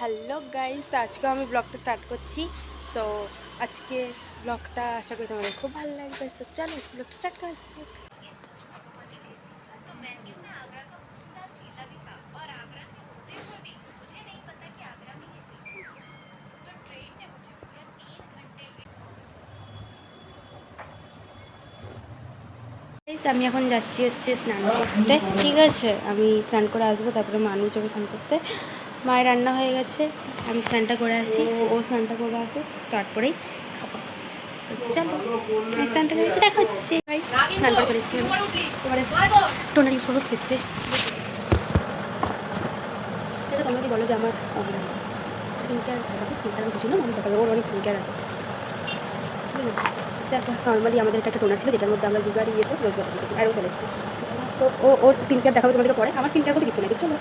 Hello guys, আজকে আমি ব্লগটা স্টার্ট করছি। সো আজকে ব্লগটা আশা করি তোমাদের খুব ভালো লাগবে। সো চলো ব্লগটা স্টার্ট করা যাক। আমি এখন যাচ্ছি স্নান করতে। ঠিক আছে, আমি স্নান করে আসবো, তারপরে মানুষ যাবে স্নান করতে। মায়ের রান্না হয়ে গেছে, আমি স্নানটা করে আসি, ও স্নানটা করে আসুক, তারপরেই খাবো। চলো আমি স্নানটা করে এসে দেখা হচ্ছে। স্নান করে চলে এসেছি, এবারে টোনার ইউজ করবো ফেসে। এটা তোমরা কি বলো যে আমার স্কিন কেয়ার কিছু না, আমি দেখাবো, ওর অনেক স্কিন কেয়ার আছে। দেখো নর্মালি আমাদের একটা টোনার ছিল, যেটার মধ্যে আমরা দুবার ইয়েতে রোজ ওয়াটার দিয়েছি, আর ও চলে এসেছে। তো ওর স্কিন কেয়ার দেখাবে তোমাদেরকে পরে। আমার স্কিন কেয়ার করতে কিছু নেই, চলো।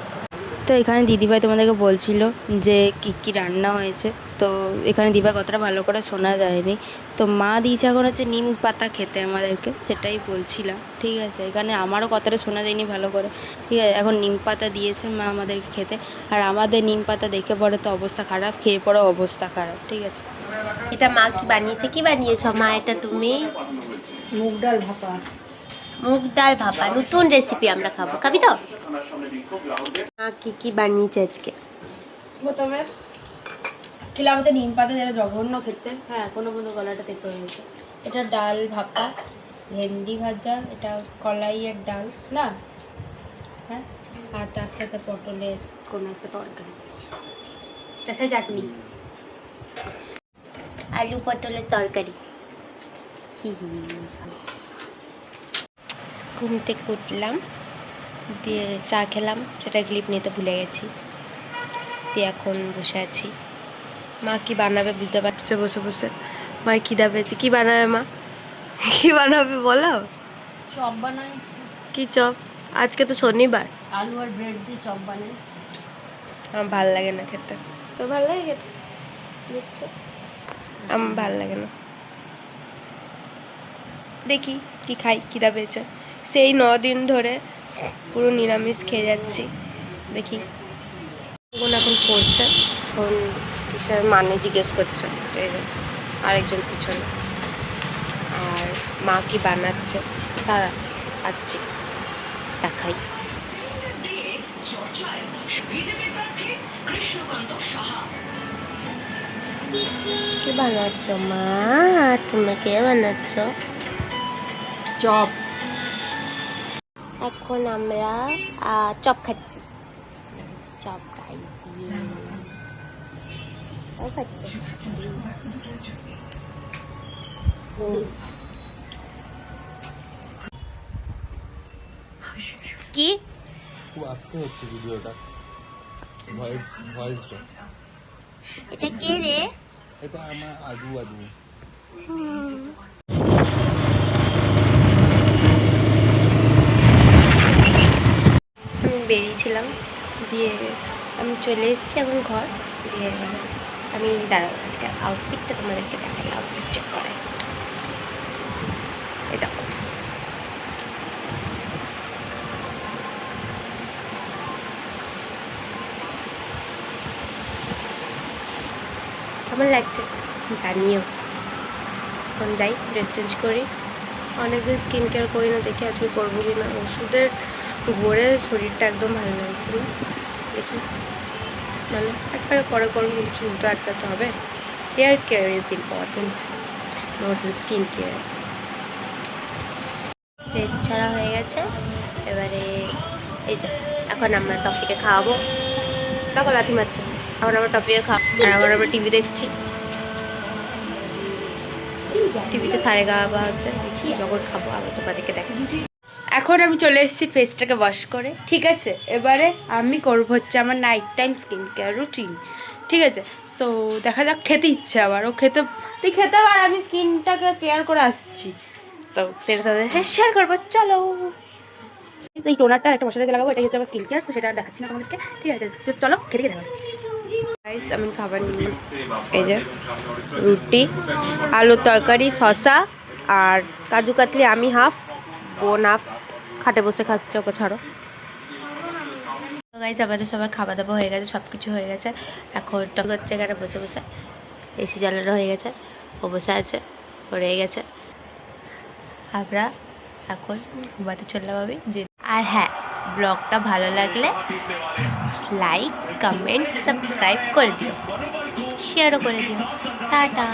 তো এখানে দিদিভাই তোমাদেরকে বলছিল যে কী রান্না হয়েছে। তো এখানে দিদিভাই কতটা ভালো করে শোনা যায়নি। তো মা দিয়েছে এখন হচ্ছে নিম পাতা খেতে আমাদেরকে, সেটাই বলছিলাম। ঠিক আছে, এখানে আমারও কতটা শোনা যায়নি ভালো করে। ঠিক আছে, এখন নিম পাতা দিয়েছে মা আমাদেরকে খেতে, আর আমাদের নিম পাতা দেখে পড়ে তো অবস্থা খারাপ, খেয়ে পড়ে অবস্থা খারাপ। ঠিক আছে, এটা মা কি বানিয়েছে? কি বানিয়েছো মা? এটা তুমি মুগ ডাল ভাপা। মুগ ডাল ভাপা, নতুন রেসিপি আমরা খাবো। খাবি তো? মা কি বানিয়েছে আজকে? প্রথমে খেলাম হচ্ছে নিম পাতা, যেটা জঘন্য খেতে। হ্যাঁ, এখনো পর্যন্ত গলাটা তেতো হয়ে গেছে। এটা ডাল ভাপা, ভেন্ডি ভাজা, এটা কলাইয়ের ডাল না, হ্যাঁ, আর তার সাথে পটলের কোনো একটা তরকারি, তার সাথে চাটনি, আলু পটলের তরকারি। ঘুম থেকে উঠলাম, দিয়ে চা খেলাম, সেটা ক্লিপ নিতে ভুলে গেছি। দিয়ে এখন বসে আছি। মা কি বানাবে বুঝতে পারছো বসে বসে। মায়ের খিদা পেয়েছে। কি বানাবে মা? কি বানাবে বলো? চপ বানাই। কি চপ? আজকে তো শনিবার। আলু আর ব্রেড দিয়ে চপ বানাই। আমার ভাল লাগে না খেতে। তো ভালো লাগে খেতে? বুঝছো, আমার ভাল লাগে না। দেখি কি খাই, খিদা পেয়েছে। সেই 9 দিন ধরে পুরো নিরামিষ খেয়ে যাচ্ছি। দেখি এখন পড়ছে, এখন কিসের মানে জিজ্ঞেস করছে এই যে আরেকজন পিছনে। আর মা কি বানাচ্ছে তারা আসছি, দেখাই। কি বানাচ্ছ মা? তুমি কে বানাচ্ছ? চপ। এখন আমরা চপ খাচ্ছি। চপ খাইছি, খাচ্ছি। কি খুব আস্তে হচ্ছে ভিডিওটা, ভয়েসটা। এটা কে রে? এটা আমার আদু। আমি বেরিয়েছিলাম, দিয়ে আমি চলে এসেছি এখন ঘর। দিয়ে আমি দাঁড়াবো, আজকে আউটফিটটা তোমাদেরকে দেখাই। আউটফিট চেক করে এটা কেমন লাগছে জানিও। এখন যাই, ড্রেস চেঞ্জ করি। অনেকদিন স্কিন কেয়ার করি না, দেখি আজকে করবো কি না। ওষুধের ঘোরে শরীরটা একদম ভালো লাগছে না। দেখি, মানে একবারে পরে করবো, কিন্তু চুল তো আটচাতে হবে। Hair care is important, not skin care. Dress ছাড়া হয়ে গেছে, এবারে এই যে এখন আমরা টফিকে খাওয়াবো। দেখো লাথি মারছে। এখন আমরা টফিকে আর এখন আমরা টিভি দেখছি। টিভিতে সারেগামা হচ্ছে, দেখি যখন খাবো আমি তোমাদেরকে দেখাচ্ছি। এখন আমি চলে এসেছি ফেসটাকে ওয়াশ করে। ঠিক আছে, এবারে আমি করবো হচ্ছে আমার night time skin care routine. ঠিক আছে, সো দেখা যাক। খেতে ইচ্ছে আবার, ও খেতে তুই খেতে, আর আমি স্কিনটাকে কেয়ার করে আসছি। সো সেটা সাথে শেয়ার করবো, চলো। এই টোনারটা একটা মশলা লাগাবো, এটাই হচ্ছে আমার স্কিন কেয়ার, তো সেটা দেখাচ্ছি না তোমাদেরকে। ঠিক আছে, তো চলো খেতে খেতে দেখাচ্ছি। গাইস, আমি খাবার নিই। এই যে রুটি, আলুর তরকারি, শসা আর কাজু কাতলি। আমি হাফ, বোন হাফ। খাটে বসে খাচ্ছে, ওকে ছাড়ো। গাইস আমাদের সবার খাওয়া দাওয়া হয়ে গেছে, সব কিছু হয়ে গেছে। এখন টক হচ্ছে এখানে বসে বসে, এসি জ্বালানো হয়ে গেছে, ও বসে আছে, ও রয়ে গেছে। আমরা এখন ঘুমাতে চললাম আমি যে। আর হ্যাঁ, ব্লগটা ভালো লাগলে লাইক কমেন্ট সাবস্ক্রাইব করে দিও, শেয়ারও করে দিও। টাটা।